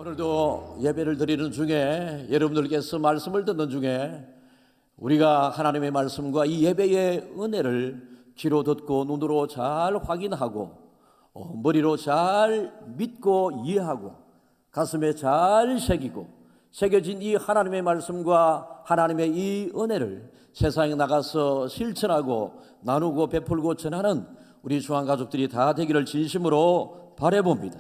오늘도 예배를 드리는 중에 여러분들께서 말씀을 듣는 중에 우리가 하나님의 말씀과 이 예배의 은혜를 귀로 듣고 눈으로 잘 확인하고 머리로 잘 믿고 이해하고 가슴에 잘 새겨진 이 하나님의 말씀과 하나님의 이 은혜를 세상에 나가서 실천하고 나누고 베풀고 전하는 우리 주안가족들이 다 되기를 진심으로 바라봅니다.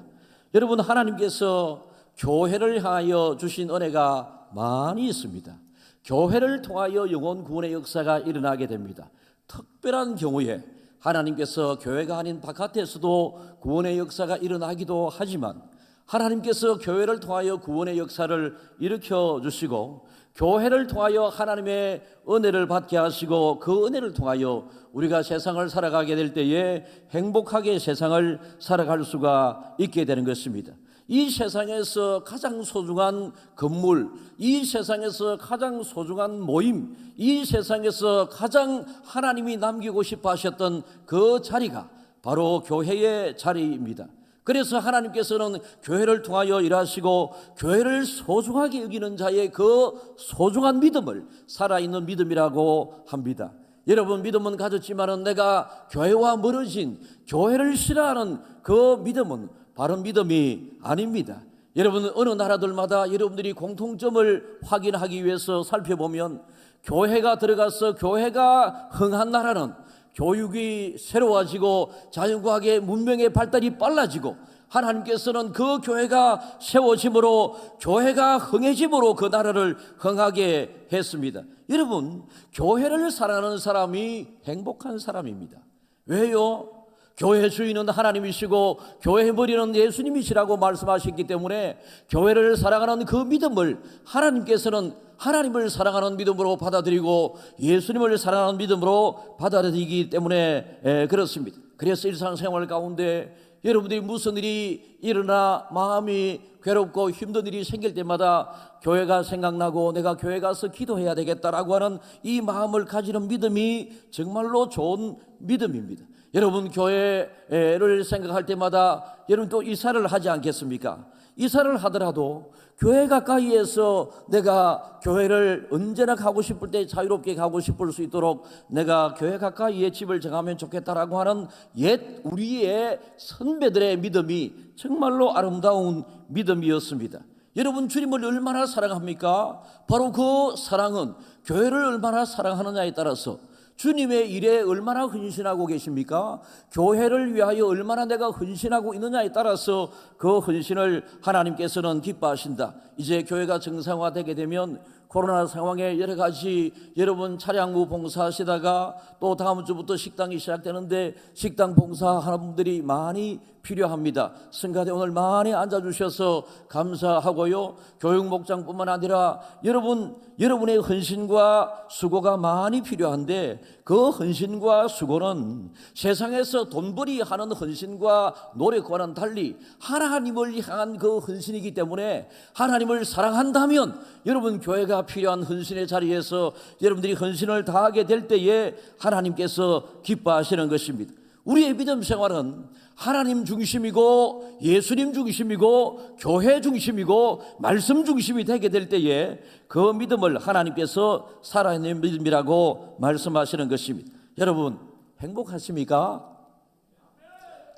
여러분, 하나님께서 교회를 향하여 주신 은혜가 많이 있습니다. 교회를 통하여 영혼 구원의 역사가 일어나게 됩니다. 특별한 경우에 하나님께서 교회가 아닌 바깥에서도 구원의 역사가 일어나기도 하지만 하나님께서 교회를 통하여 구원의 역사를 일으켜 주시고 교회를 통하여 하나님의 은혜를 받게 하시고 그 은혜를 통하여 우리가 세상을 살아가게 될 때에 행복하게 세상을 살아갈 수가 있게 되는 것입니다. 이 세상에서 가장 소중한 건물, 이 세상에서 가장 소중한 모임, 이 세상에서 가장 하나님이 남기고 싶어 하셨던 그 자리가 바로 교회의 자리입니다. 그래서 하나님께서는 교회를 통하여 일하시고 교회를 소중하게 여기는 자의 그 소중한 믿음을 살아있는 믿음이라고 합니다. 여러분, 믿음은 가졌지만 내가 교회와 멀어진 교회를 싫어하는 그 믿음은 바른 믿음이 아닙니다. 여러분, 어느 나라들마다 여러분들이 공통점을 확인하기 위해서 살펴보면 교회가 들어가서 교회가 흥한 나라는 교육이 새로워지고 자연과학의 문명의 발달이 빨라지고 하나님께서는 그 교회가 세워짐으로 교회가 흥해짐으로 그 나라를 흥하게 했습니다. 여러분, 교회를 사랑하는 사람이 행복한 사람입니다. 왜요? 교회 주인은 하나님이시고 교회의 머리는 예수님이시라고 말씀하셨기 때문에 교회를 사랑하는 그 믿음을 하나님께서는 하나님을 사랑하는 믿음으로 받아들이고 예수님을 사랑하는 믿음으로 받아들이기 때문에 그렇습니다. 그래서 일상생활 가운데 여러분들이 무슨 일이 일어나 마음이 괴롭고 힘든 일이 생길 때마다 교회가 생각나고 내가 교회 가서 기도해야 되겠다라고 하는 이 마음을 가지는 믿음이 정말로 좋은 믿음입니다. 여러분, 교회를 생각할 때마다 여러분 또 이사를 하지 않겠습니까? 이사를 하더라도 교회 가까이에서 내가 교회를 언제나 가고 싶을 때 자유롭게 가고 싶을 수 있도록 내가 교회 가까이에 집을 정하면 좋겠다라고 하는 옛 우리의 선배들의 믿음이 정말로 아름다운 믿음이었습니다. 여러분, 주님을 얼마나 사랑합니까? 바로 그 사랑은 교회를 얼마나 사랑하느냐에 따라서 주님의 일에 얼마나 헌신하고 계십니까? 교회를 위하여 얼마나 내가 헌신하고 있느냐에 따라서 그 헌신을 하나님께서는 기뻐하신다. 이제 교회가 정상화되게 되면 코로나 상황에 여러 가지 여러분 차량무 봉사하시다가 또 다음 주부터 식당이 시작되는데 식당 봉사하는 분들이 많이 필요합니다. 성가대 오늘 많이 앉아주셔서 감사하고요. 교육목장뿐만 아니라 여러분의 헌신과 수고가 많이 필요한데 그 헌신과 수고는 세상에서 돈벌이 하는 헌신과 노력과는 달리 하나님을 향한 그 헌신이기 때문에 하나님을 사랑한다면 여러분 교회가 필요한 헌신의 자리에서 여러분들이 헌신을 다하게 될 때에 하나님께서 기뻐하시는 것입니다. 우리의 믿음 생활은 하나님 중심이고 예수님 중심이고 교회 중심이고 말씀 중심이 되게 될 때에 그 믿음을 하나님께서 살아있는 믿음이라고 말씀하시는 것입니다. 여러분, 행복하십니까?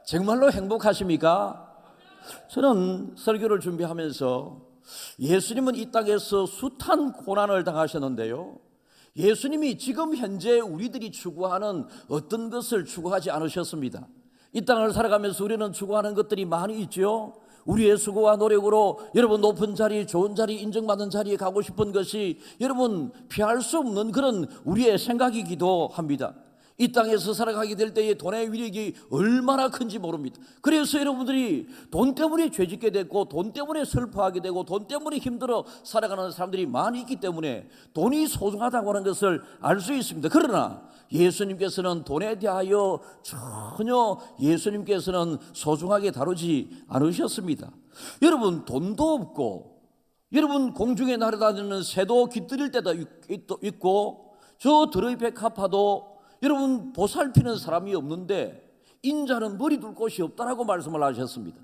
정말로 행복하십니까? 저는 설교를 준비하면서 예수님은 이 땅에서 숱한 고난을 당하셨는데요, 예수님이 지금 현재 우리들이 추구하는 어떤 것을 추구하지 않으셨습니다. 이 땅을 살아가면서 우리는 추구하는 것들이 많이 있죠. 우리의 수고와 노력으로 여러분 높은 자리, 좋은 자리, 인정받는 자리에 가고 싶은 것이 여러분 피할 수 없는 그런 우리의 생각이기도 합니다. 이 땅에서 살아가게 될 때에 돈의 위력이 얼마나 큰지 모릅니다. 그래서 여러분들이 돈 때문에 죄짓게 됐고 돈 때문에 슬퍼하게 되고 돈 때문에 힘들어 살아가는 사람들이 많이 있기 때문에 돈이 소중하다고 하는 것을 알 수 있습니다. 그러나 예수님께서는 돈에 대하여 전혀 예수님께서는 소중하게 다루지 않으셨습니다. 여러분, 돈도 없고 여러분 공중에 날아다니는 새도 깃들일 때도 있고 저 드로이페카파도 여러분 보살피는 사람이 없는데 인자는 머리 둘 곳이 없다라고 말씀을 하셨습니다.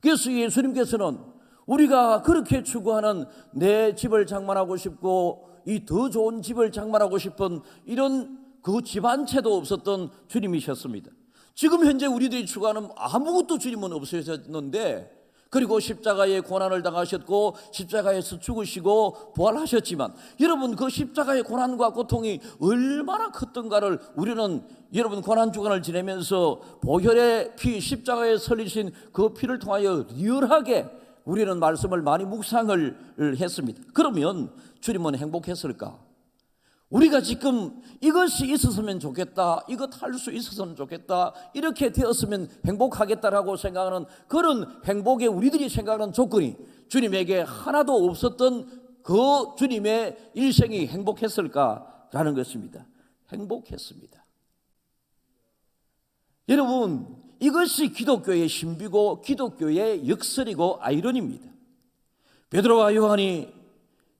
그래서 예수님께서는 우리가 그렇게 추구하는 내 집을 장만하고 싶고 이 더 좋은 집을 장만하고 싶은 이런 그 집안채도 없었던 주님이셨습니다. 지금 현재 우리들이 추구하는 아무것도 주님은 없으셨는데, 그리고 십자가의 고난을 당하셨고 십자가에서 죽으시고 부활하셨지만, 여러분 그 십자가의 고난과 고통이 얼마나 컸던가를 우리는 여러분 고난주간을 지내면서 보혈의 피, 십자가에 설리신 그 피를 통하여 리얼하게 우리는 말씀을 많이 묵상을 했습니다. 그러면 주님은 행복했을까? 우리가 지금 이것이 있었으면 좋겠다, 이것 할 수 있었으면 좋겠다, 이렇게 되었으면 행복하겠다라고 생각하는 그런 행복에 우리들이 생각하는 조건이 주님에게 하나도 없었던 그 주님의 일생이 행복했을까라는 것입니다. 행복했습니다. 여러분, 이것이 기독교의 신비고 기독교의 역설이고 아이러니입니다. 베드로와 요한이,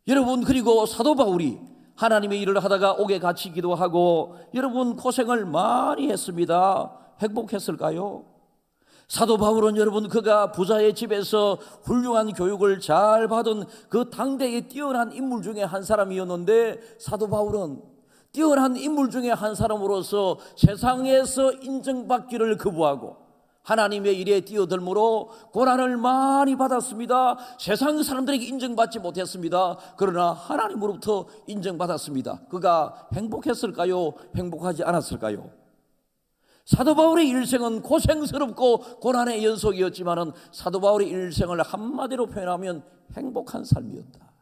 여러분, 그리고 사도 바울이 하나님의 일을 하다가 옥에 갇히기도 하고 여러분 고생을 많이 했습니다. 행복했을까요? 사도 바울은 여러분 그가 부자의 집에서 훌륭한 교육을 잘 받은 그 당대의 뛰어난 인물 중에 한 사람이었는데, 사도 바울은 뛰어난 인물 중에 한 사람으로서 세상에서 인정받기를 거부하고 하나님의 일에 뛰어들므로 고난을 많이 받았습니다. 세상 사람들에게 인정받지 못했습니다. 그러나 하나님으로부터 인정받았습니다. 그가 행복했을까요? 행복하지 않았을까요? 사도 바울의 일생은 고생스럽고 고난의 연속이었지만 사도 바울의 일생을 한마디로 표현하면 행복한 삶이었다.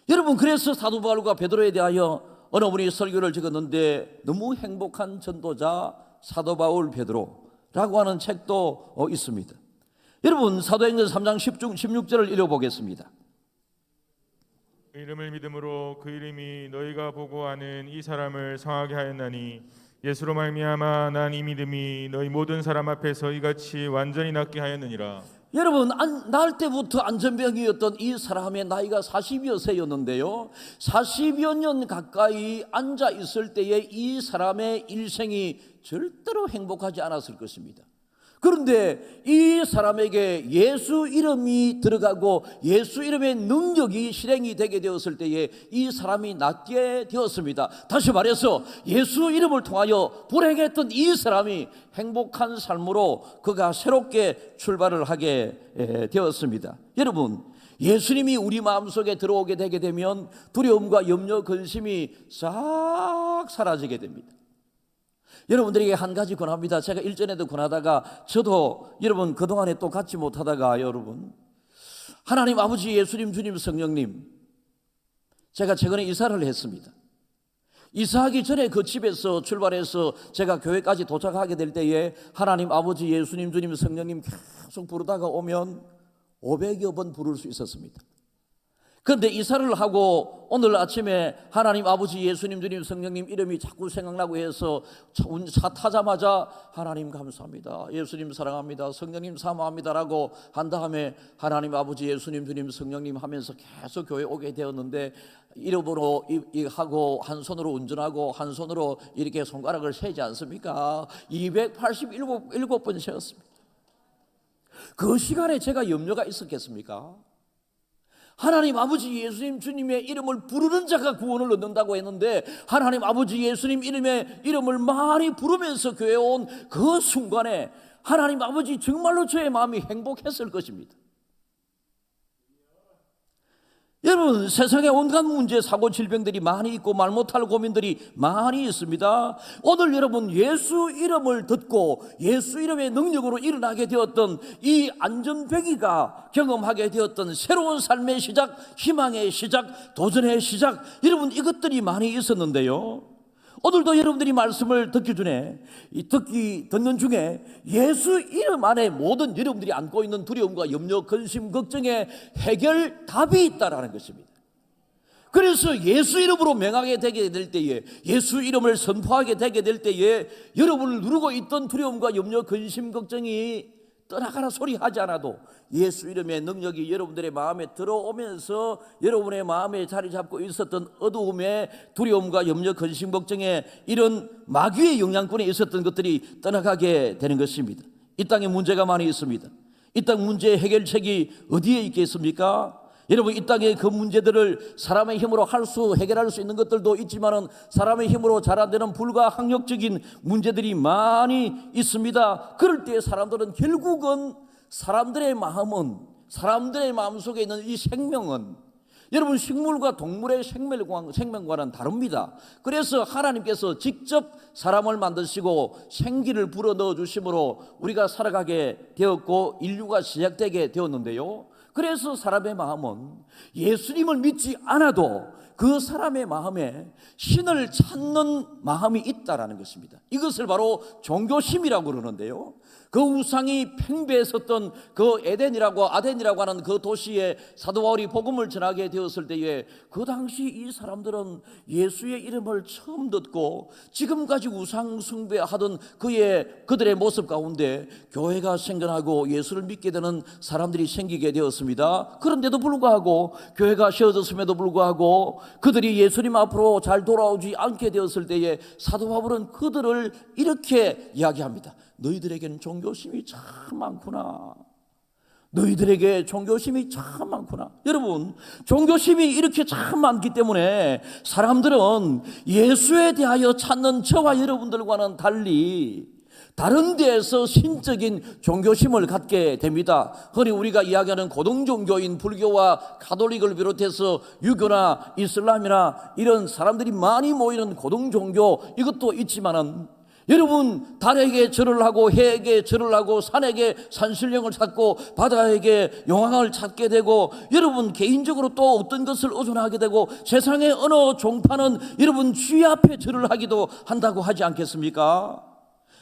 여러분, 그래서 사도 바울과 베드로에 대하여 어느 분이 설교를 적었는데, 너무 행복한 전도자 사도 바울 베드로라고 하는 책도 있습니다. 여러분, 사도행전 3장 16절을 읽어보겠습니다. 그 이름을 믿음으로 그 이름이 너희가 보고 아는 이 사람을 성하게 하였나니 예수로 말미암아 난 이 믿음이 너희 모든 사람 앞에서 이같이 완전히 낫게 하였느니라. 여러분, 낳을 때부터 안전병이었던 이 사람의 나이가 40여 세였는데요, 40여 년 가까이 앉아 있을 때에 이 사람의 일생이 절대로 행복하지 않았을 것입니다. 그런데 이 사람에게 예수 이름이 들어가고 예수 이름의 능력이 실행이 되게 되었을 때에 이 사람이 낫게 되었습니다. 다시 말해서 예수 이름을 통하여 불행했던 이 사람이 행복한 삶으로 그가 새롭게 출발을 하게 되었습니다. 여러분, 예수님이 우리 마음속에 들어오게 되게 되면 두려움과 염려, 근심이 싹 사라지게 됩니다. 여러분들에게 한 가지 권합니다. 제가 일전에도 권하다가 저도 여러분 그동안에 또 갖지 못하다가, 여러분 하나님 아버지, 예수님, 주님, 성령님, 제가 최근에 이사를 했습니다. 이사하기 전에 그 집에서 출발해서 제가 교회까지 도착하게 될 때에 하나님 아버지, 예수님, 주님, 성령님 계속 부르다가 오면 500여 번 부를 수 있었습니다. 그런데 이사를 하고 오늘 아침에 하나님 아버지, 예수님, 주님, 성령님 이름이 자꾸 생각나고 해서 차 타자마자 하나님 감사합니다, 예수님 사랑합니다, 성령님 사모합니다라고 한 다음에 하나님 아버지, 예수님, 주님, 성령님 하면서 계속 교회 오게 되었는데, 이름으로 하고 한 손으로 운전하고 한 손으로 이렇게 손가락을 세지 않습니까? 287번 세었습니다. 그 시간에 제가 염려가 있었겠습니까? 하나님 아버지, 예수님, 주님의 이름을 부르는 자가 구원을 얻는다고 했는데, 하나님 아버지, 예수님 이름을 많이 부르면서 교회에 온 그 순간에 하나님 아버지, 정말로 저의 마음이 행복했을 것입니다. 여러분, 세상에 온갖 문제, 사고, 질병들이 많이 있고 말 못할 고민들이 많이 있습니다. 오늘 여러분 예수 이름을 듣고 예수 이름의 능력으로 일어나게 되었던 이 안전뱅이가 경험하게 되었던 새로운 삶의 시작, 희망의 시작, 도전의 시작, 여러분 이것들이 많이 있었는데요, 오늘도 여러분들이 말씀을 듣기 전에 듣는 중에 예수 이름 안에 모든 여러분들이 안고 있는 두려움과 염려, 근심, 걱정의 해결 답이 있다라는 것입니다. 그래서 예수 이름으로 명하게 되게 될 때에, 예수 이름을 선포하게 되게 될 때에 여러분을 누르고 있던 두려움과 염려, 근심, 걱정이 떠나가라 소리 하지 않아도 예수 이름의 능력이 여러분들의 마음에 들어오면서 여러분의 마음에 자리 잡고 있었던 어두움의 두려움과 염려, 근심, 걱정에 이런 마귀의 영향권에 있었던 것들이 떠나가게 되는 것입니다. 이 땅에 문제가 많이 있습니다. 이 땅 문제 해결책이 어디에 있겠습니까? 여러분, 이 땅의 그 문제들을 사람의 힘으로 해결할 수 있는 것들도 있지만은 사람의 힘으로 잘 안 되는 불가항력적인 문제들이 많이 있습니다. 그럴 때 사람들은 결국은 사람들의 마음속에 있는 이 생명은, 여러분, 식물과 동물의 생명과는 다릅니다. 그래서 하나님께서 직접 사람을 만드시고 생기를 불어넣어 주심으로 우리가 살아가게 되었고 인류가 시작되게 되었는데요. 그래서 사람의 마음은 예수님을 믿지 않아도 그 사람의 마음에 신을 찾는 마음이 있다라는 것입니다. 이것을 바로 종교심이라고 그러는데요. 그 우상이 팽배했었던 그 아덴이라고 하는 그 도시에 사도 바울이 복음을 전하게 되었을 때에 그 당시 이 사람들은 예수의 이름을 처음 듣고 지금까지 우상 숭배하던 그들의 모습 가운데 교회가 생겨나고 예수를 믿게 되는 사람들이 생기게 되었습니다. 그런데도 불구하고, 교회가 세워졌음에도 불구하고 그들이 예수님 앞으로 잘 돌아오지 않게 되었을 때에 사도 바울은 그들을 이렇게 이야기합니다. 너희들에게는 종교심이 참 많구나. 너희들에게 종교심이 참 많구나. 여러분, 종교심이 이렇게 참 많기 때문에 사람들은 예수에 대하여 찾는 저와 여러분들과는 달리 다른 데에서 신적인 종교심을 갖게 됩니다. 흔히 우리가 이야기하는 고등종교인 불교와 가톨릭을 비롯해서 유교나 이슬람이나 이런 사람들이 많이 모이는 고등종교, 이것도 있지만은 여러분, 달에게 절을 하고 해에게 절을 하고 산에게 산신령을 찾고 바다에게 용왕을 찾게 되고, 여러분 개인적으로 또 어떤 것을 의존하게 되고, 세상의 어느 종파는 여러분 쥐 앞에 절을 하기도 한다고 하지 않겠습니까?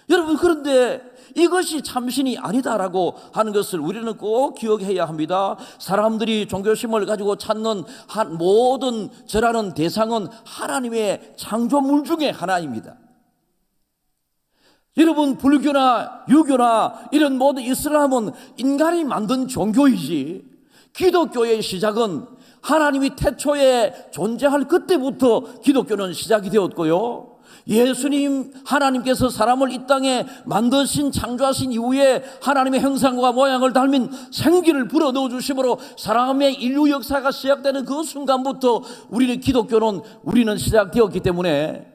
여러분, 그런데 이것이 참신이 아니다라고 하는 것을 우리는 꼭 기억해야 합니다. 사람들이 종교심을 가지고 찾는 모든 절하는 대상은 하나님의 창조물 중에 하나입니다. 여러분, 불교나 유교나 이런 모든 이슬람은 인간이 만든 종교이지, 기독교의 시작은 하나님이 태초에 존재할 그때부터 기독교는 시작이 되었고요, 예수님 하나님께서 사람을 이 땅에 만드신 창조하신 이후에 하나님의 형상과 모양을 닮은 생기를 불어넣어 주심으로 사람의 인류 역사가 시작되는 그 순간부터 우리는 시작되었기 때문에,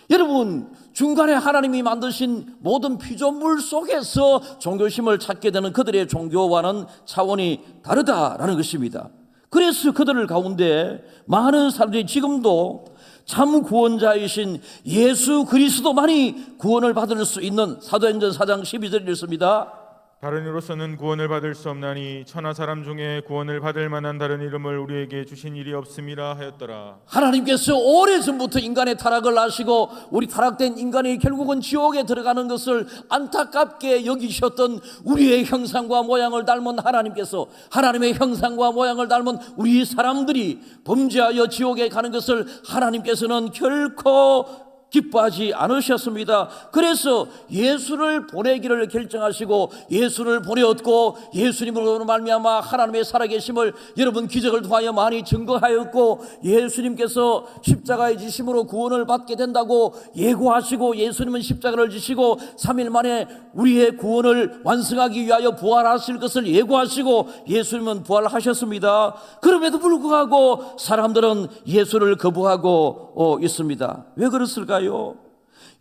여러분, 중간에 하나님이 만드신 모든 피조물 속에서 종교심을 찾게 되는 그들의 종교와는 차원이 다르다라는 것입니다. 그래서 그들 가운데 많은 사람들이 지금도 참 구원자이신 예수 그리스도만이 구원을 받을 수 있는, 사도행전 4장 12절을 읽습니다. 다른 이로서는 구원을 받을 수 없나니 천하 사람 중에 구원을 받을 만한 다른 이름을 우리에게 주신 일이 없음이라 하였더라. 하나님께서 오래전부터 인간의 타락을 아시고 우리 타락된 인간이 결국은 지옥에 들어가는 것을 안타깝게 여기셨던 우리의 형상과 모양을 닮은 하나님께서, 하나님의 형상과 모양을 닮은 우리 사람들이 범죄하여 지옥에 가는 것을 하나님께서는 결코 기뻐하지 않으셨습니다. 그래서 예수를 보내기를 결정하시고 예수를 보내었고, 예수님으로 말미암아 하나님의 살아계심을 여러분 기적을 통하여 많이 증거하였고, 예수님께서 십자가의 지심으로 구원을 받게 된다고 예고하시고, 예수님은 십자가를 지시고 3일 만에 우리의 구원을 완성하기 위하여 부활하실 것을 예고하시고 예수님은 부활하셨습니다. 그럼에도 불구하고 사람들은 예수를 거부하고 있습니다. 왜 그렇을까요?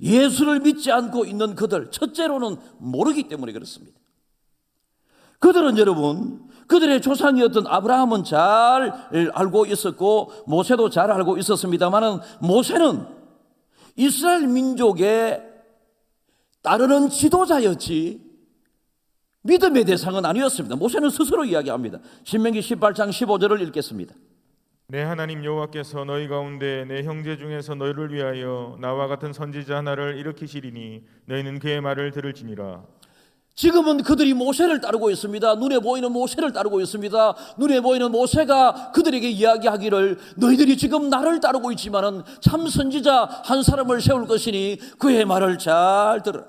예수를 믿지 않고 있는 그들, 첫째로는 모르기 때문에 그렇습니다. 그들은 여러분, 그들의 조상이었던 아브라함은 잘 알고 있었고 모세도 잘 알고 있었습니다만, 모세는 이스라엘 민족의 따르는 지도자였지 믿음의 대상은 아니었습니다. 모세는 스스로 이야기합니다. 신명기 18장 15절을 읽겠습니다. 내 하나님 여호와께서 너희 가운데 내 형제 중에서 너희를 위하여 나와 같은 선지자 하나를 일으키시리니 너희는 그의 말을 들을지니라. 지금은 그들이 모세를 따르고 있습니다. 눈에 보이는 모세를 따르고 있습니다. 눈에 보이는 모세가 그들에게 이야기하기를, 너희들이 지금 나를 따르고 있지만은 참 선지자 한 사람을 세울 것이니 그의 말을 잘 들으라.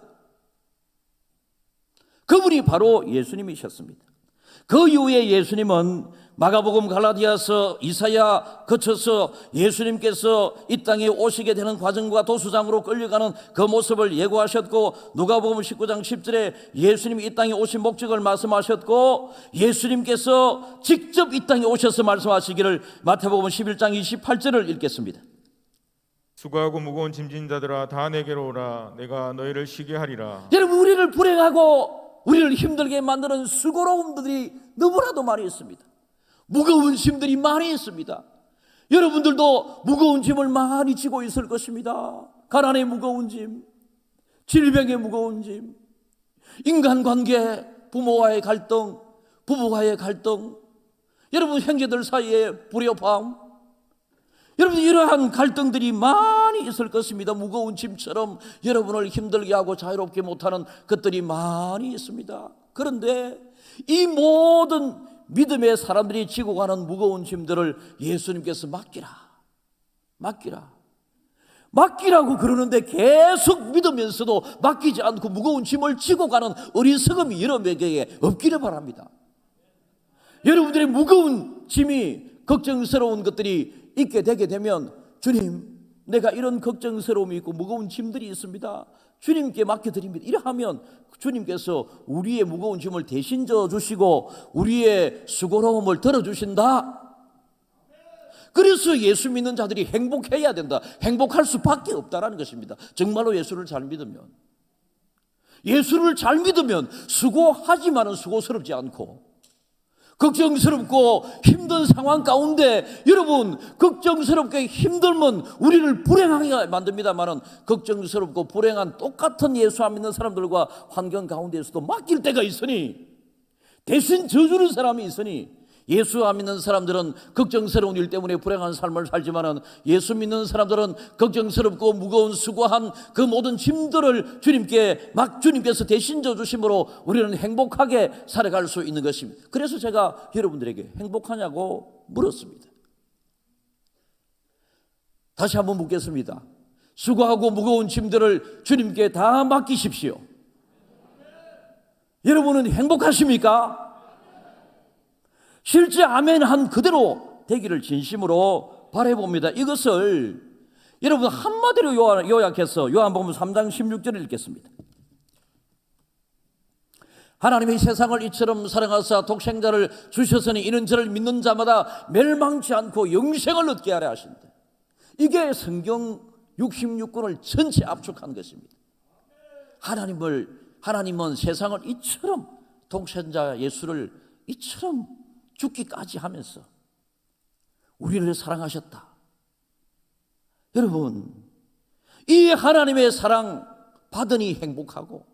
그분이 바로 예수님이셨습니다. 그 이후에 예수님은 마가복음, 갈라디아서, 이사야 거쳐서 예수님께서 이 땅에 오시게 되는 과정과 도수장으로 끌려가는 그 모습을 예고하셨고, 누가복음 19장 10절에 예수님이 이 땅에 오신 목적을 말씀하셨고, 예수님께서 직접 이 땅에 오셔서 말씀하시기를 마태복음 11장 28절을 읽겠습니다. 수고하고 무거운 짐진 자들아 다 내게로 오라. 내가 너희를 쉬게 하리라. 여러분, 우리를 불행하고 우리를 힘들게 만드는 수고로움들이 너무나도 많이 있습니다. 무거운 짐들이 많이 있습니다. 여러분들도 무거운 짐을 많이 지고 있을 것입니다. 가난의 무거운 짐, 질병의 무거운 짐, 인간관계, 부모와의 갈등, 부부와의 갈등, 여러분 형제들 사이의 불협화음, 여러분 이러한 갈등들이 많이 있을 것입니다. 무거운 짐처럼 여러분을 힘들게 하고 자유롭게 못하는 것들이 많이 있습니다. 그런데 이 모든 믿음의 사람들이 지고 가는 무거운 짐들을 예수님께서 맡기라고 그러는데 계속 믿으면서도 맡기지 않고 무거운 짐을 지고 가는 어리석음이 여러분에게 없기를 바랍니다. 여러분들의 무거운 짐이 걱정스러운 것들이 있게 되게 되면, 주님, 내가 이런 걱정스러움이 있고 무거운 짐들이 있습니다, 주님께 맡겨드립니다, 이러하면 주님께서 우리의 무거운 짐을 대신 져주시고 우리의 수고로움을 덜어주신다. 그래서 예수 믿는 자들이 행복해야 된다, 행복할 수밖에 없다라는 것입니다. 정말로 예수를 잘 믿으면, 수고하지만은 수고스럽지 않고, 걱정스럽고 힘든 상황 가운데, 여러분 걱정스럽게 힘들면 우리를 불행하게 만듭니다만은, 걱정스럽고 불행한 똑같은 예수 안 믿는 사람들과 환경 가운데에서도 맡길 때가 있으니, 대신 져주는 사람이 있으니, 예수 안 믿는 사람들은 걱정스러운 일 때문에 불행한 삶을 살지만은, 예수 믿는 사람들은 걱정스럽고 무거운 수고한 그 모든 짐들을 주님께서 대신 져주심으로 우리는 행복하게 살아갈 수 있는 것입니다. 그래서 제가 여러분들에게 행복하냐고 물었습니다. 다시 한번 묻겠습니다. 수고하고 무거운 짐들을 주님께 다 맡기십시오. 여러분은 행복하십니까? 실제 아멘 한 그대로 되기를 진심으로 바라봅니다. 이것을 여러분 한마디로 요약해서 요한복음 3장 16절을 읽겠습니다. 하나님이 세상을 이처럼 사랑하사 독생자를 주셨으니 이는 저를 믿는 자마다 멸망치 않고 영생을 얻게 하려 하신다. 이게 성경 66권을 전체 압축한 것입니다. 하나님은 세상을 이처럼, 독생자 예수를 이처럼 죽기까지 하면서 우리를 사랑하셨다. 여러분, 이 하나님의 사랑 받으니 행복하고,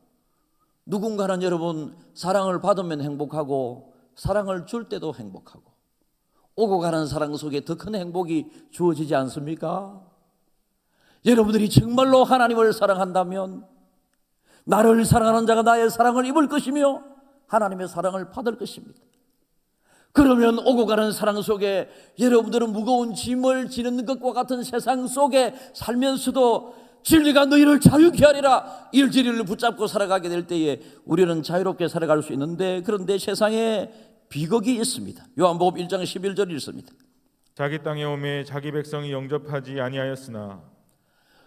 누군가는 여러분 사랑을 받으면 행복하고 사랑을 줄 때도 행복하고, 오고 가는 사랑 속에 더 큰 행복이 주어지지 않습니까? 여러분들이 정말로 하나님을 사랑한다면 나를 사랑하는 자가 나의 사랑을 입을 것이며 하나님의 사랑을 받을 것입니다. 그러면 오고 가는 사랑 속에 여러분들은 무거운 짐을 지는 것과 같은 세상 속에 살면서도 진리가 너희를 자유케 하리라, 일진리를 붙잡고 살아가게 될 때에 우리는 자유롭게 살아갈 수 있는데, 그런데 세상에 비극이 있습니다. 요한복음 1장 11절 읽습니다. 자기 땅에 오매 자기 백성이 영접하지 아니하였으나,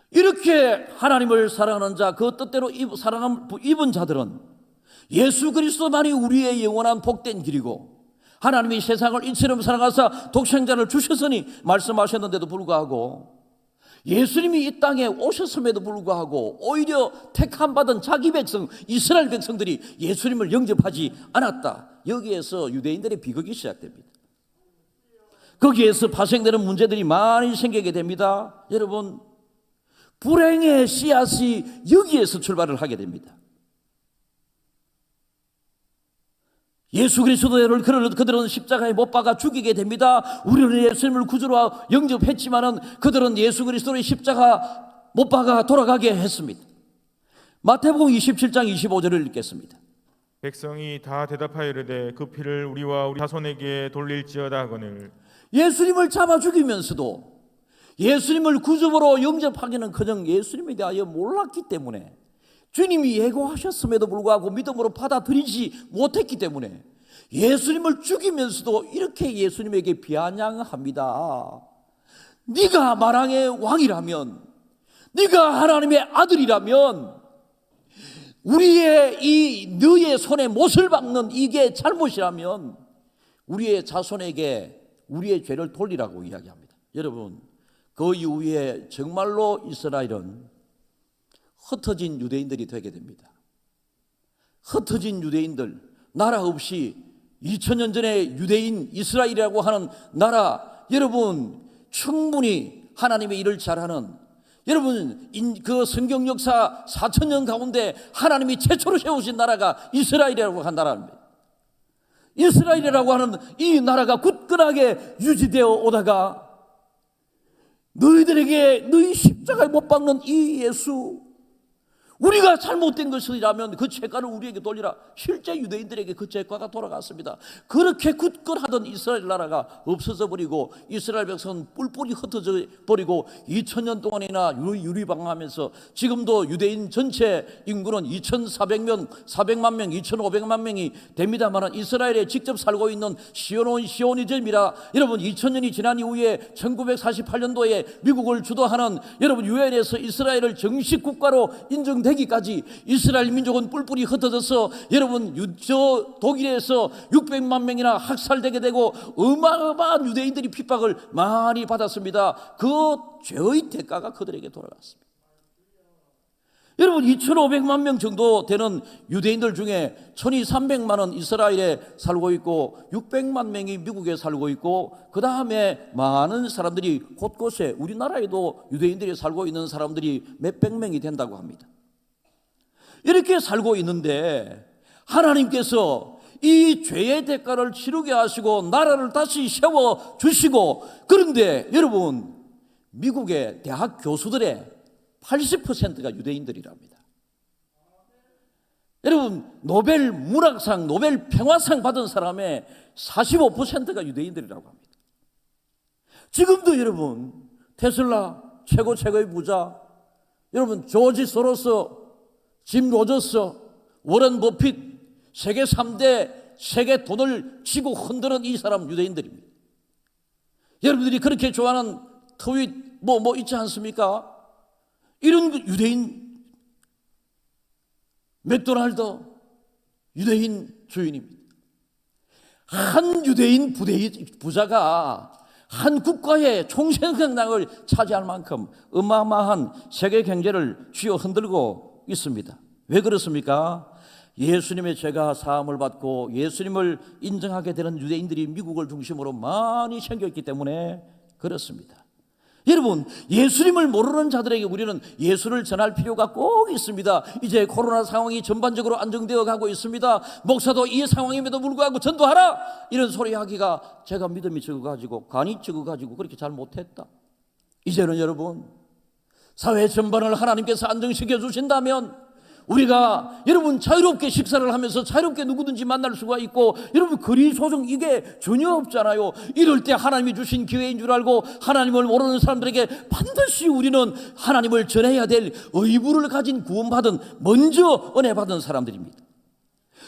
이렇게 하나님을 사랑하는 자, 그 뜻대로 사랑함 입은 자들은 예수 그리스도만이 우리의 영원한 복된 길이고, 하나님이 세상을 이처럼 사랑하사 독생자를 주셨으니 말씀하셨는데도 불구하고, 예수님이 이 땅에 오셨음에도 불구하고 오히려 택함받은 자기 백성 이스라엘 백성들이 예수님을 영접하지 않았다. 여기에서 유대인들의 비극이 시작됩니다. 거기에서 발생되는 문제들이 많이 생기게 됩니다. 여러분, 불행의 씨앗이 여기에서 출발을 하게 됩니다. 예수 그리스도를 그들은 십자가에 못 박아 죽이게 됩니다. 우리는 예수님을 구주로 영접했지만은 그들은 예수 그리스도의 십자가 못 박아 돌아가게 했습니다. 마태복음 27장 25절을 읽겠습니다. 백성이 다 대답하여 이르되 그 피를 우리와 우리 자손에게 돌릴지어다 하거늘. 예수님을 잡아 죽이면서도 예수님을 구주로 영접하기는커녕 예수님에 대하여 몰랐기 때문에, 주님이 예고하셨음에도 불구하고 믿음으로 받아들이지 못했기 때문에, 예수님을 죽이면서도 이렇게 예수님에게 비아냥합니다. 네가 만왕의 왕이라면, 네가 하나님의 아들이라면 우리의 이 너의 손에 못을 박는 이게 잘못이라면 우리의 자손에게 우리의 죄를 돌리라고 이야기합니다. 여러분, 그 이후에 정말로 이스라엘은 흩어진 유대인들이 되게 됩니다. 흩어진 유대인들, 나라 없이 2000년 전에 유대인 이스라엘이라고 하는 나라, 여러분 충분히 하나님의 일을 잘하는, 여러분 그 성경 역사 4000년 가운데 하나님이 최초로 세우신 나라가 이스라엘이라고 한 나라입니다. 이스라엘이라고 하는 이 나라가 굳건하게 유지되어 오다가 너희들에게 너희 십자가에 못 박는 이 예수, 우리가 잘못된 것이라면 그 죄가를 우리에게 돌리라. 실제 유대인들에게 그 죄가가 돌아갔습니다. 그렇게 굳건하던 이스라엘 나라가 없어져 버리고 이스라엘 백성은 뿔뿔이 흩어져 버리고 2000년 동안이나 유리방황하면서 지금도 유대인 전체 인구는 2400명, 400만 명, 2500만 명이 됩니다만 이스라엘에 직접 살고 있는 시오니즘이라, 여러분 2000년이 지난 이후에 1948년도에 미국을 주도하는 여러분 유엔에서 이스라엘을 정식 국가로 인정되기까지 이스라엘 민족은 뿔뿔이 흩어져서 여러분 저 독일에서 600만 명이나 학살되게 되고 어마어마한 유대인들이 핍박을 많이 받았습니다. 그 죄의 대가가 그들에게 돌아갔습니다. 여러분 2,500만 명 정도 되는 유대인들 중에 1,300만은 이스라엘에 살고 있고 600만 명이 미국에 살고 있고 그 다음에 많은 사람들이 곳곳에 우리나라에도 유대인들이 살고 있는 사람들이 몇백 명이 된다고 합니다. 이렇게 살고 있는데 하나님께서 이 죄의 대가를 치르게 하시고 나라를 다시 세워주시고, 그런데 여러분 미국의 대학 교수들의 80%가 유대인들이랍니다. 여러분 노벨 문학상, 노벨 평화상 받은 사람의 45%가 유대인들이라고 합니다. 지금도 여러분 테슬라 최고의 부자, 여러분 조지 소로스, 짐 로저스, 워런 버핏, 세계 3대 세계 돈을 쥐고 흔드는 이 사람 유대인들입니다. 여러분들이 그렇게 좋아하는 트윗 뭐 있지 않습니까? 이런 유대인, 맥도날드 유대인 주인입니다. 한 유대인 부자가 한 국가의 총생산량을 차지할 만큼 어마어마한 세계 경제를 쥐어 흔들고 있습니다. 왜 그렇습니까? 예수님의 죄가 사함을 받고 예수님을 인정하게 되는 유대인들이 미국을 중심으로 많이 생겼기 때문에 그렇습니다. 여러분 예수님을 모르는 자들에게 우리는 예수를 전할 필요가 꼭 있습니다. 이제 코로나 상황이 전반적으로 안정되어 가고 있습니다. 목사도 이 상황임에도 불구하고 전도하라 이런 소리 하기가 제가 믿음이 적어가지고 간이 적어가지고 그렇게 잘 못했다. 이제는 여러분 사회 전반을 하나님께서 안정시켜 주신다면 우리가 여러분 자유롭게 식사를 하면서 자유롭게 누구든지 만날 수가 있고, 여러분 거리 소송 이게 전혀 없잖아요. 이럴 때 하나님이 주신 기회인 줄 알고 하나님을 모르는 사람들에게 반드시 우리는 하나님을 전해야 될 의무를 가진 구원받은, 먼저 은혜 받은 사람들입니다.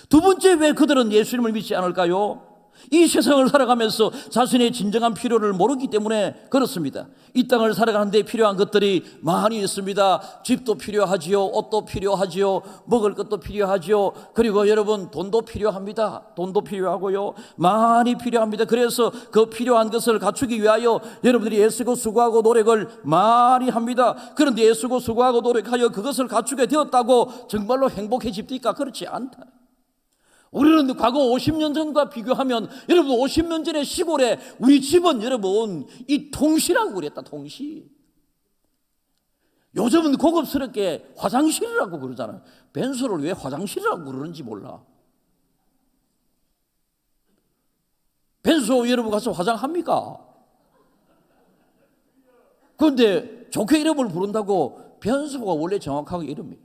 두 번째, 왜 그들은 예수님을 믿지 않을까요? 이 세상을 살아가면서 자신의 진정한 필요를 모르기 때문에 그렇습니다. 이 땅을 살아가는 데 필요한 것들이 많이 있습니다. 집도 필요하지요, 옷도 필요하지요, 먹을 것도 필요하지요, 그리고 여러분 돈도 필요합니다. 돈도 필요하고요, 많이 필요합니다. 그래서 그 필요한 것을 갖추기 위하여 여러분들이 애쓰고 수고하고 노력을 많이 합니다. 그런데 애쓰고 수고하고 노력하여 그것을 갖추게 되었다고 정말로 행복해집니까? 그렇지 않다. 우리는 과거 50년 전과 비교하면 여러분 50년 전의 시골에 우리 집은 여러분 이 통시라고 그랬다. 통시. 요즘은 고급스럽게 화장실이라고 그러잖아요. 벤소를 왜 화장실이라고 그러는지 몰라. 벤소 여러분 가서 화장합니까? 그런데 좋게 이름을 부른다고 벤소가 원래 정확하게 이름이에요.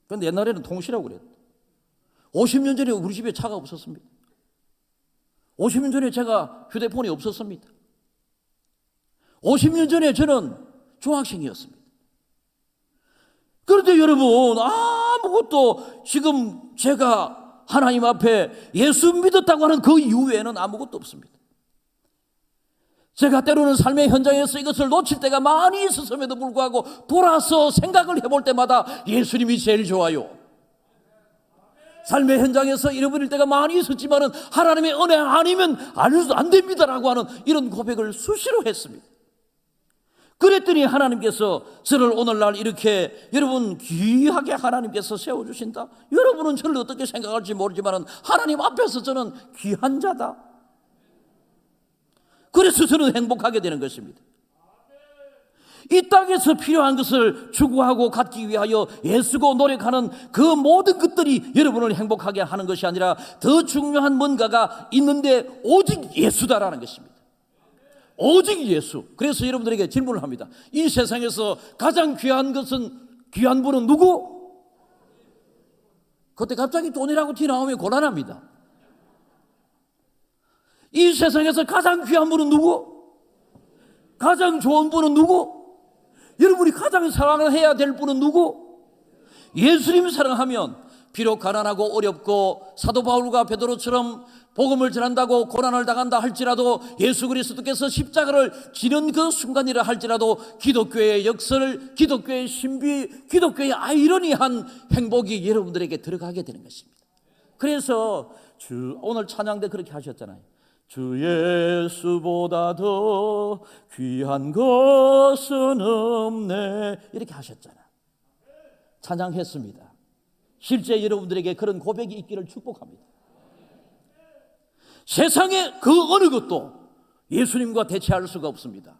그런데 옛날에는 통시라고 그랬다. 50년 전에 우리 집에 차가 없었습니다. 50년 전에 제가 휴대폰이 없었습니다. 50년 전에 저는 중학생이었습니다. 그런데 여러분 아무것도 지금 제가 하나님 앞에 예수 믿었다고 하는 그 이후에는 아무것도 없습니다. 제가 때로는 삶의 현장에서 이것을 놓칠 때가 많이 있었음에도 불구하고 돌아서 생각을 해볼 때마다 예수님이 제일 좋아요. 삶의 현장에서 잃어버릴 때가 많이 있었지만은 하나님의 은혜 아니면 안 됩니다라고 하는 이런 고백을 수시로 했습니다. 그랬더니 하나님께서 저를 오늘날 이렇게 여러분 귀하게 하나님께서 세워주신다. 여러분은 저를 어떻게 생각할지 모르지만 하나님 앞에서 저는 귀한 자다. 그래서 저는 행복하게 되는 것입니다. 이 땅에서 필요한 것을 추구하고 갖기 위하여 애쓰고 노력하는 그 모든 것들이 여러분을 행복하게 하는 것이 아니라 더 중요한 뭔가가 있는데 오직 예수다라는 것입니다. 오직 예수. 그래서 여러분들에게 질문을 합니다. 이 세상에서 가장 귀한 분은 누구? 그때 갑자기 돈이라고 티 나오면 곤란합니다. 이 세상에서 가장 귀한 분은 누구? 가장 좋은 분은 누구? 여러분이 가장 사랑해야 될 분은 누구? 예수님 사랑하면 비록 가난하고 어렵고 사도 바울과 베드로처럼 복음을 전한다고 고난을 당한다 할지라도 예수 그리스도께서 십자가를 지는 그 순간이라 할지라도 기독교의 역설, 기독교의 신비, 기독교의 아이러니한 행복이 여러분들에게 들어가게 되는 것입니다. 그래서 오늘 찬양대 그렇게 하셨잖아요. 주 예수보다 더 귀한 것은 없네 이렇게 하셨잖아요. 찬양했습니다. 실제 여러분들에게 그런 고백이 있기를 축복합니다. 세상에 그 어느 것도 예수님과 대체할 수가 없습니다.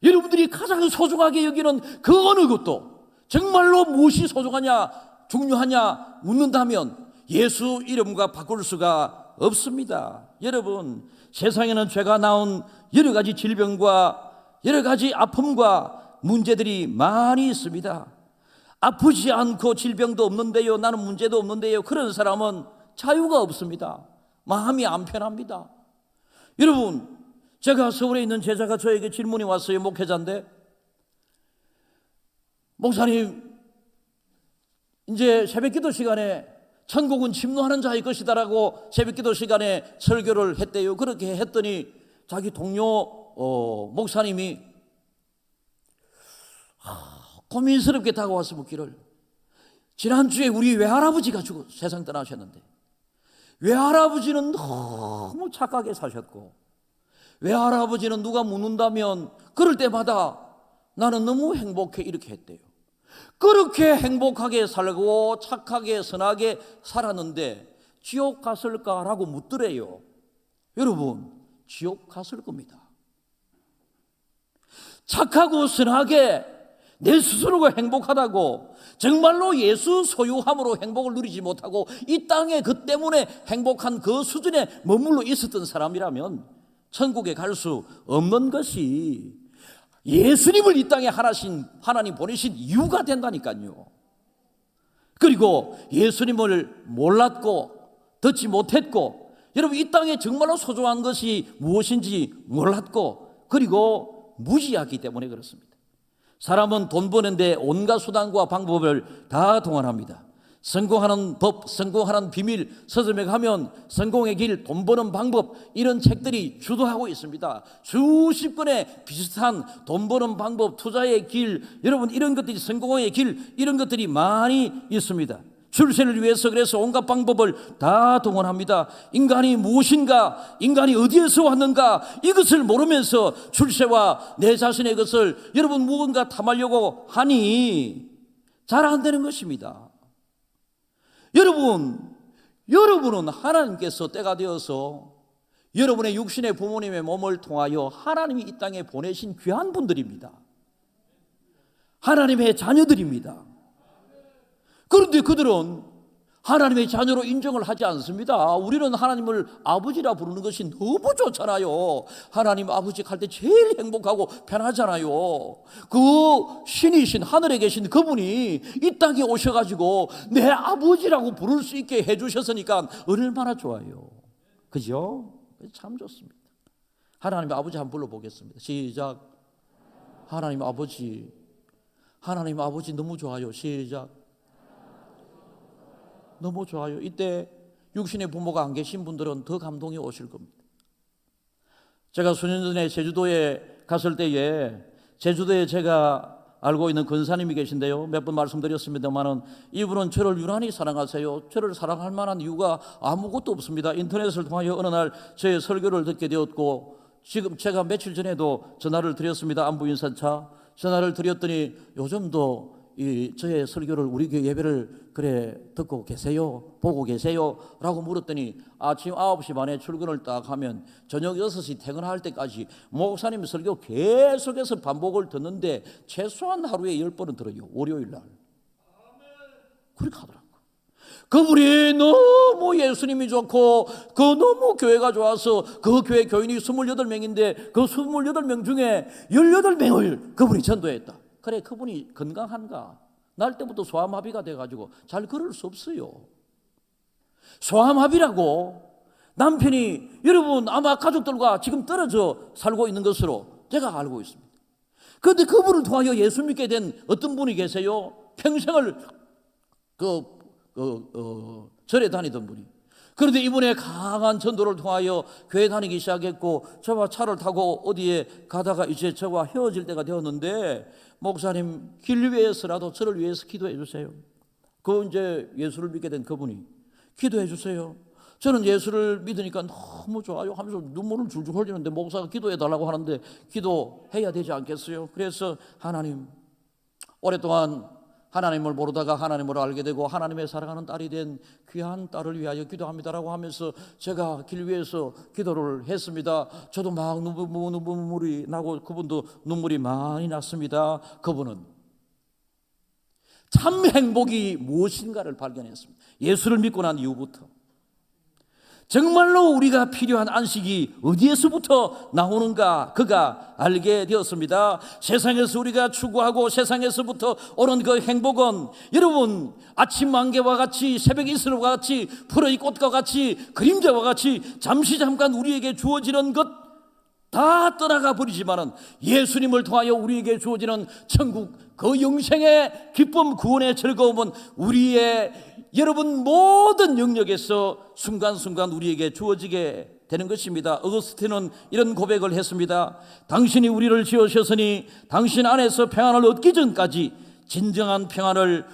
여러분들이 가장 소중하게 여기는 그 어느 것도 정말로 무엇이 소중하냐 중요하냐 묻는다면 예수 이름과 바꿀 수가 없습니다. 여러분 세상에는 죄가 나온 여러 가지 질병과 여러 가지 아픔과 문제들이 많이 있습니다. 아프지 않고 질병도 없는데요 나는 문제도 없는데요 그런 사람은 자유가 없습니다. 마음이 안 편합니다. 여러분 제가 서울에 있는 제자가 저에게 질문이 왔어요. 목회자인데 목사님 이제 새벽기도 시간에 천국은 침노하는 자의 것이다라고 새벽기도 시간에 설교를 했대요. 그렇게 했더니 자기 동료 목사님이 고민스럽게 다가와서 묻기를 지난주에 우리 외할아버지가 세상 떠나셨는데 외할아버지는 너무 착하게 사셨고 외할아버지는 누가 묻는다면 그럴 때마다 나는 너무 행복해 이렇게 했대요. 그렇게 행복하게 살고 착하게 선하게 살았는데 지옥 갔을까라고 묻더래요. 여러분 지옥 갔을 겁니다. 착하고 선하게 내 스스로가 행복하다고 정말로 예수 소유함으로 행복을 누리지 못하고 이 땅에 그 때문에 행복한 그 수준에 머물러 있었던 사람이라면 천국에 갈 수 없는 것이 예수님을 이 땅에 하나님 보내신 이유가 된다니까요. 그리고 예수님을 몰랐고 듣지 못했고 여러분 이 땅에 정말로 소중한 것이 무엇인지 몰랐고 그리고 무지하기 때문에 그렇습니다. 사람은 돈 버는데 온갖 수단과 방법을 다 동원합니다. 성공하는 법, 성공하는 비밀, 서점에 가면 성공의 길, 돈 버는 방법 이런 책들이 주도하고 있습니다. 수십 권의 비슷한 돈 버는 방법, 투자의 길, 여러분 이런 것들이 성공의 길 이런 것들이 많이 있습니다. 출세를 위해서 그래서 온갖 방법을 다 동원합니다. 인간이 무엇인가, 인간이 어디에서 왔는가 이것을 모르면서 출세와 내 자신의 것을 여러분 무언가 탐하려고 하니 잘 안 되는 것입니다. 여러분은 하나님께서 때가 되어서 여러분의 육신의 부모님의 몸을 통하여 하나님이 이 땅에 보내신 귀한 분들입니다. 하나님의 자녀들입니다. 그런데 그들은 하나님의 자녀로 인정을 하지 않습니다. 우리는 하나님을 아버지라 부르는 것이 너무 좋잖아요. 하나님 아버지 갈 때 제일 행복하고 편하잖아요. 그 신이신 하늘에 계신 그분이 이 땅에 오셔가지고 내 아버지라고 부를 수 있게 해주셨으니까 얼마나 좋아요. 그죠? 참 좋습니다. 하나님 아버지 한번 불러보겠습니다. 시작. 하나님 아버지 너무 좋아요. 시작. 너무 좋아요. 이때 육신의 부모가 안 계신 분들은 더 감동이 오실 겁니다. 제가 수년 전에 제주도에 갔을 때에 제주도에 제가 알고 있는 권사님이 계신데요. 몇 번 말씀드렸습니다만은 이분은 저를 유난히 사랑하세요. 저를 사랑할 만한 이유가 아무것도 없습니다. 인터넷을 통하여 어느 날 저의 설교를 듣게 되었고, 지금 제가 며칠 전에도 전화를 드렸습니다. 안부 인사차 전화를 드렸더니 요즘도 저의 설교를 우리 교회 예배를 듣고 계세요? 보고 계세요? 라고 물었더니 아침 9시 반에 출근을 딱 하면 저녁 6시 퇴근할 때까지 목사님 설교 계속해서 반복을 듣는데 최소한 하루에 10번은 들어요. 월요일 날. 그렇게 하더라고요. 그분이 너무 예수님이 좋고 너무 교회가 좋아서 그 교회 교인이 28명인데 그 28명 중에 18명을 그분이 전도했다. 그래, 그분이 건강한가? 날 때부터 소아마비가 돼가지고 잘 걸을 수 없어요. 소아마비라고 남편이 여러분 아마 가족들과 지금 떨어져 살고 있는 것으로 제가 알고 있습니다. 그런데 그분을 통하여 예수 믿게 된 어떤 분이 계세요? 평생을 절에 다니던 분이. 그런데 이분의 강한 전도를 통하여 교회 다니기 시작했고, 저와 차를 타고 어디에 가다가 이제 저와 헤어질 때가 되었는데, 목사님 길 위에서라도 저를 위해서 기도해 주세요. 이제 예수를 믿게 된 그분이 기도해 주세요. 저는 예수를 믿으니까 너무 좋아요 하면서 눈물을 줄줄 흘리는데 목사가 기도해 달라고 하는데 기도해야 되지 않겠어요? 그래서 하나님, 오랫동안 하나님을 모르다가 하나님을 알게 되고 하나님의 사랑하는 딸이 된 귀한 딸을 위하여 기도합니다라고 하면서 제가 길 위에서 기도를 했습니다. 저도 막 눈물이 나고 그분도 눈물이 많이 났습니다. 그분은 참 행복이 무엇인가를 발견했습니다. 예수를 믿고 난 이후부터 정말로 우리가 필요한 안식이 어디에서부터 나오는가 그가 알게 되었습니다. 세상에서 우리가 추구하고 세상에서부터 오는 그 행복은 여러분 아침 안개와 같이 새벽 이슬과 같이 푸르의 꽃과 같이 그림자와 같이 잠시 잠깐 우리에게 주어지는 것 다 떠나가 버리지만은 예수님을 통하여 우리에게 주어지는 천국 그 영생의 기쁨 구원의 즐거움은 우리의 여러분 모든 영역에서 순간순간 우리에게 주어지게 되는 것입니다. 어거스틴은 이런 고백을 했습니다. 당신이 우리를 지으셨으니 당신 안에서 평안을 얻기 전까지 진정한 평안을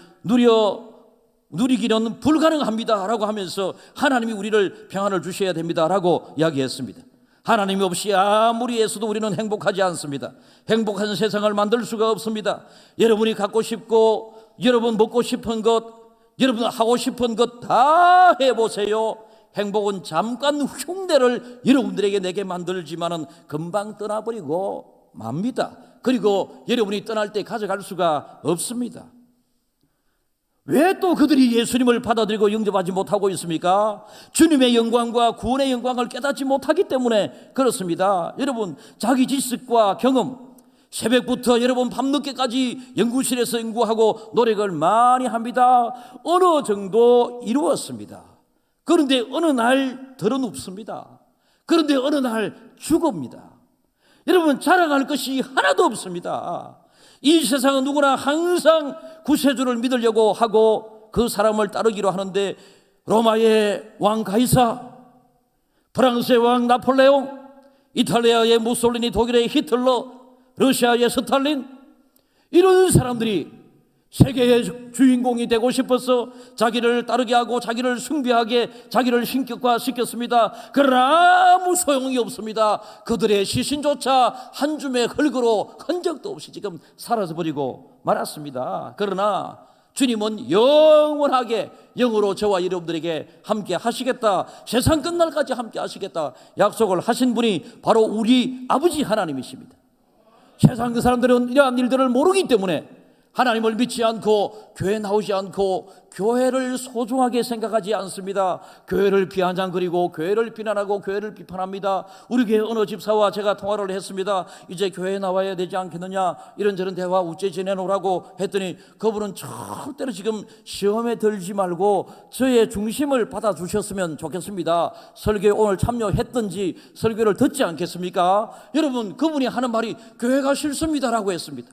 누리기는 불가능합니다 라고 하면서 하나님이 우리를 평안을 주셔야 됩니다 라고 이야기했습니다. 하나님이 없이 아무리 애써도 우리는 행복하지 않습니다. 행복한 세상을 만들 수가 없습니다. 여러분이 갖고 싶고 여러분 먹고 싶은 것, 여러분 하고 싶은 것 다 해보세요. 행복은 잠깐 흉내를 여러분들에게 내게 만들지만은 금방 떠나버리고 맙니다. 그리고 여러분이 떠날 때 가져갈 수가 없습니다. 왜 또 그들이 예수님을 받아들이고 영접하지 못하고 있습니까? 주님의 영광과 구원의 영광을 깨닫지 못하기 때문에 그렇습니다. 여러분 자기 지식과 경험, 새벽부터 여러분 밤늦게까지 연구실에서 연구하고 노력을 많이 합니다. 어느 정도 이루었습니다. 그런데 어느 날 덜어눕습니다. 그런데 어느 날 죽습니다. 여러분 자랑할 것이 하나도 없습니다. 이 세상은 누구나 항상 구세주를 믿으려고 하고 그 사람을 따르기로 하는데 로마의 왕 가이사, 프랑스의 왕 나폴레옹, 이탈리아의 무솔리니, 독일의 히틀러, 러시아의 스탈린, 이런 사람들이 세계의 주인공이 되고 싶어서 자기를 따르게 하고 자기를 숭배하게 자기를 신격화시켰습니다. 그러나 아무 소용이 없습니다. 그들의 시신조차 한 줌의 흙으로 흔적도 없이 지금 사라져버리고 말았습니다. 그러나 주님은 영원하게 영으로 저와 여러분들에게 함께 하시겠다, 세상 끝날까지 함께 하시겠다 약속을 하신 분이 바로 우리 아버지 하나님이십니다. 세상 그 사람들은 이러한 일들을 모르기 때문에 하나님을 믿지 않고 교회 나오지 않고 교회를 소중하게 생각하지 않습니다. 교회를 비아냥거리고 교회를 비난하고 교회를 비판합니다. 우리 교회 어느 집사와 제가 통화를 했습니다. 이제 교회에 나와야 되지 않겠느냐, 이런저런 대화 우째 지내놓으라고 했더니 그분은 절대로 지금 시험에 들지 말고 저의 중심을 받아주셨으면 좋겠습니다. 설교에 오늘 참여했든지 설교를 듣지 않겠습니까? 여러분 그분이 하는 말이 교회가 싫습니다라고 했습니다.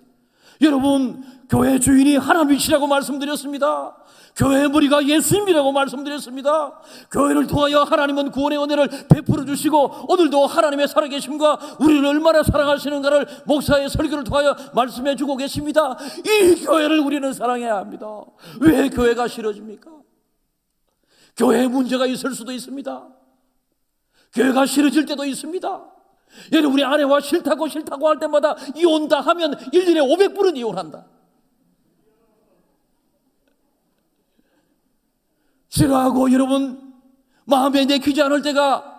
여러분, 교회 주인이 하나님이시라고 말씀드렸습니다. 교회의 머리가 예수님이라고 말씀드렸습니다. 교회를 통하여 하나님은 구원의 은혜를 베풀어 주시고 오늘도 하나님의 살아계심과 우리를 얼마나 사랑하시는가를 목사의 설교를 통하여 말씀해 주고 계십니다. 이 교회를 우리는 사랑해야 합니다. 왜 교회가 싫어집니까? 교회에 문제가 있을 수도 있습니다. 교회가 싫어질 때도 있습니다. 여러분, 우리 아내와 싫다고 할 때마다 이혼다 하면 1년에 500분은 이혼한다. 싫어하고 여러분 마음에 내키지 않을 때가,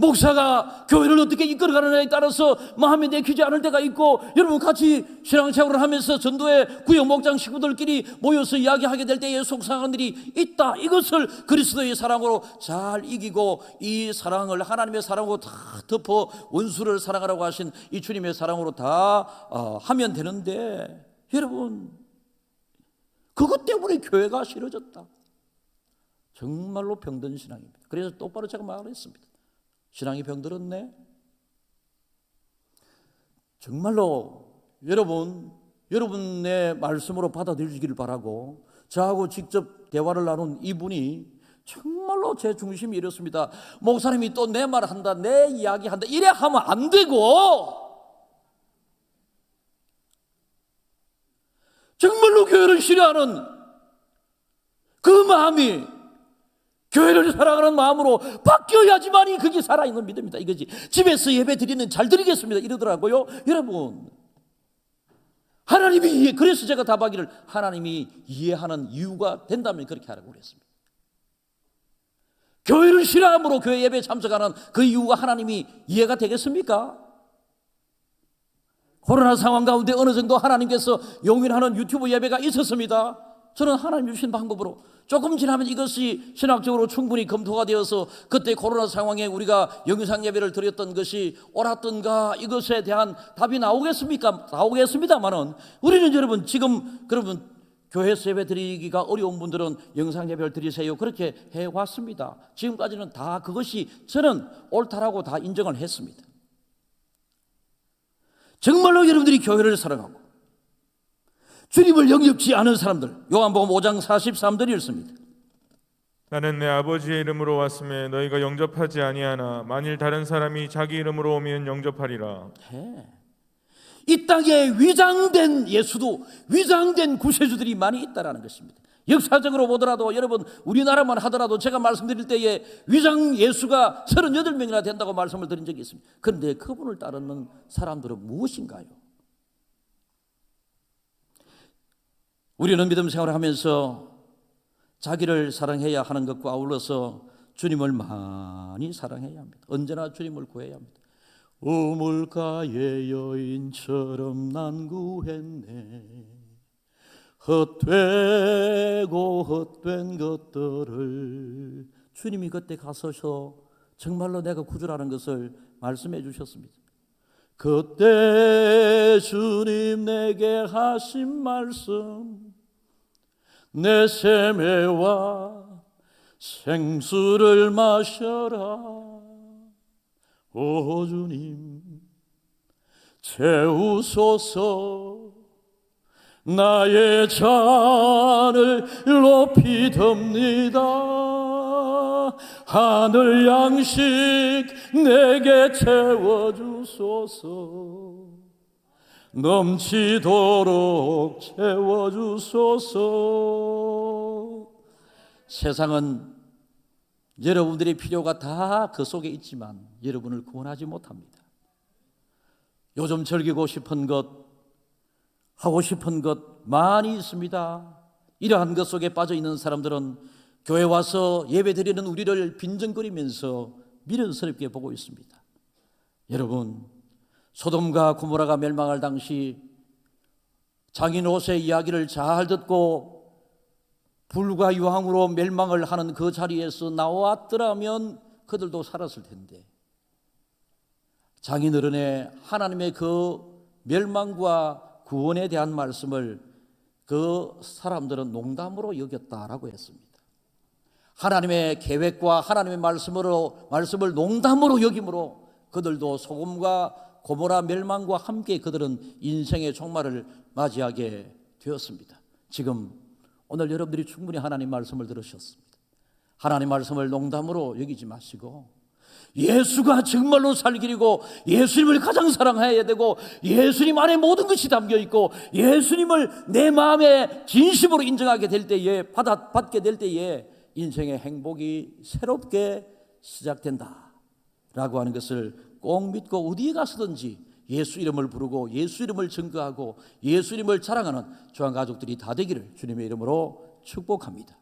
목사가 교회를 어떻게 이끌어가느냐에 따라서 마음에 내키지 않을 때가 있고, 여러분 같이 신앙생활을 하면서 전도회 구역 목장 식구들끼리 모여서 이야기하게 될 때에 속상한 일이 있다. 이것을 그리스도의 사랑으로 잘 이기고, 이 사랑을 하나님의 사랑으로 다 덮어 원수를 사랑하라고 하신 이 주님의 사랑으로 다 하면 되는데, 여러분 그것 때문에 교회가 싫어졌다. 정말로 병든 신앙입니다. 그래서 똑바로 제가 말했습니다. 신앙이 병들었네. 정말로 여러분의 말씀으로 받아들이기를 바라고, 저하고 직접 대화를 나눈 이분이 정말로 제 중심이 이렇습니다. 목사님이 또 내 말 한다, 내 이야기 한다, 이래 하면 안 되고, 정말로 교회를 싫어하는 그 마음이 교회를 사랑하는 마음으로 바뀌어야지만이 그게 살아있는 믿음이다 이거지. 집에서 예배 드리는 잘 드리겠습니다 이러더라고요. 여러분, 하나님이 그래서 제가 답하기를, 하나님이 이해하는 이유가 된다면 그렇게 하라고 그랬습니다. 교회를 싫어함으로 교회 예배에 참석하는 그 이유가 하나님이 이해가 되겠습니까? 코로나 상황 가운데 어느 정도 하나님께서 용인하는 유튜브 예배가 있었습니다. 저는 하나님 주신 방법으로 조금 지나면 이것이 신학적으로 충분히 검토가 되어서 그때 코로나 상황에 우리가 영상 예배를 드렸던 것이 옳았던가, 이것에 대한 답이 나오겠습니까? 나오겠습니다만은 우리는 여러분 지금 교회에서 예배 드리기가 어려운 분들은 영상 예배를 드리세요 그렇게 해왔습니다. 지금까지는 다 그것이 저는 옳다라고 다 인정을 했습니다. 정말로 여러분들이 교회를 사랑하고 주님을 영접지 않은 사람들, 요한복음 5장 43절이 있습니다. 나는 내 아버지의 이름으로 왔음에 너희가 영접하지 아니하나 만일 다른 사람이 자기 이름으로 오면 영접하리라. 이 땅에 위장된 예수도, 위장된 구세주들이 많이 있다라는 것입니다. 역사적으로 보더라도 여러분 우리나라만 하더라도 제가 말씀드릴 때에 위장 예수가 38명이나 된다고 말씀을 드린 적이 있습니다. 그런데 그분을 따르는 사람들은 무엇인가요? 우리는 믿음 생활을 하면서 자기를 사랑해야 하는 것과 아울러서 주님을 많이 사랑해야 합니다. 언제나 주님을 구해야 합니다. 우물가의 여인처럼 난 구했네. 헛되고 헛된 것들을 주님이 그때 가서서 정말로 내가 구주라는 것을 말씀해 주셨습니다. 그때 주님 내게 하신 말씀, 내 세매와 생수를 마셔라. 오 주님 채우소서. 나의 잔을 높이 듭니다. 하늘 양식 내게 채워주소서. 넘치도록 채워주소서. 세상은 여러분들의 필요가 다 그 속에 있지만 여러분을 구원하지 못합니다. 요즘 즐기고 싶은 것, 하고 싶은 것 많이 있습니다. 이러한 것 속에 빠져 있는 사람들은 교회 와서 예배 드리는 우리를 빈정거리면서 미련스럽게 보고 있습니다. 여러분, 소돔과 고모라가 멸망할 당시 장인 롯의 이야기를 잘 듣고 불과 유황으로 멸망을 하는 그 자리에서 나왔더라면 그들도 살았을 텐데, 장인어른의 하나님의 그 멸망과 구원에 대한 말씀을 그 사람들은 농담으로 여겼다라고 했습니다. 하나님의 계획과 하나님의 말씀을 농담으로 여김으로 그들도 소돔과 고모라 멸망과 함께 그들은 인생의 종말을 맞이하게 되었습니다. 지금 오늘 여러분들이 충분히 하나님 말씀을 들으셨습니다. 하나님 말씀을 농담으로 여기지 마시고 예수가 정말로 살 길이고 예수님을 가장 사랑해야 되고 예수님 안에 모든 것이 담겨 있고 예수님을 내 마음에 진심으로 인정하게 될 때에 받게 될 때에 인생의 행복이 새롭게 시작된다라고 하는 것을 꼭 믿고 어디에 가서든지 예수 이름을 부르고 예수 이름을 증거하고 예수 이름을 자랑하는 저와 가족들이 다 되기를 주님의 이름으로 축복합니다.